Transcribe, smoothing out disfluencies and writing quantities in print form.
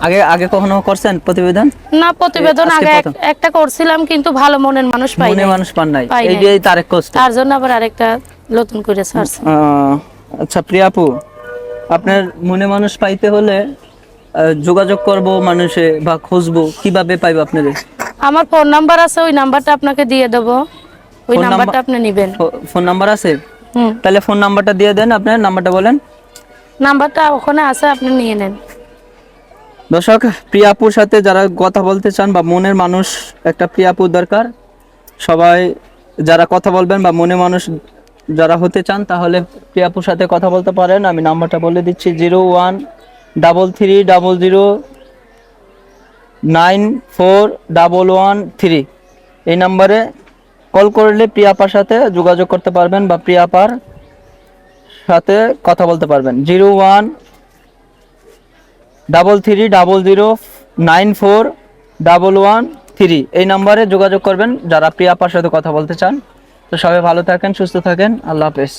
আগে আগে কখনো করছেন প্রতিবেদন? না, প্রতিবেদন আজকে আগে প্রথম? একটা করছিলাম, কিন্তু ভালো মনের মানুষ পাই মনে নাই। মানুষ পান নাই, পাই এই নাই। দিয়েই তারেক কষ্ট। তার জন্য আবার আরেকটা নতুন করে ছাড়ছি। আচ্ছা প্রিয়া আপু, আপনার মনে মানুষ পাইতে হলে যোগাযোগ করব মানুষে বা খুঁজবো, কিভাবে পাইবো আপনাদের? আমার ফোন নাম্বার আছে, ওই নাম্বারটা আপনাকে দিয়ে দেব, ওই ফোন নাম্বার, নাম্বারটা আপনি নেবেন। ফোন নাম্বার আছে? হুম, তাহলে ফোন নাম্বারটা দিয়ে দেন, আপনার নাম্বারটা বলেন। নাম্বারটা ওখানে আছে, আপনি নিয়ে নেন। দর্শক, প্রিয়া আপুর সাথে যারা কথা বলতে চান বা মনের মানুষ, একটা প্রিয়া আপুর দরকার। সবাই যারা কথা বলবেন বা মনে মানুষ যারা হতে চান, তাহলে প্রিয়া আপুর সাথে কথা বলতে পারেন। আমি নাম্বারটা বলে দিচ্ছি, 013300941113। এই নাম্বারে কল করলে প্রিয়া আপার সাথে যোগাযোগ করতে পারবেন বা প্রিয়া আপার সাথে কথা বলতে পারবেন। 013300941113 এই নাম্বারে যোগাযোগ করবেন যারা প্রিয়া আপার সাথে কথা বলতে চান। তো সবাই ভালো থাকেন, সুস্থ থাকেন, আল্লাহ হাফেজ।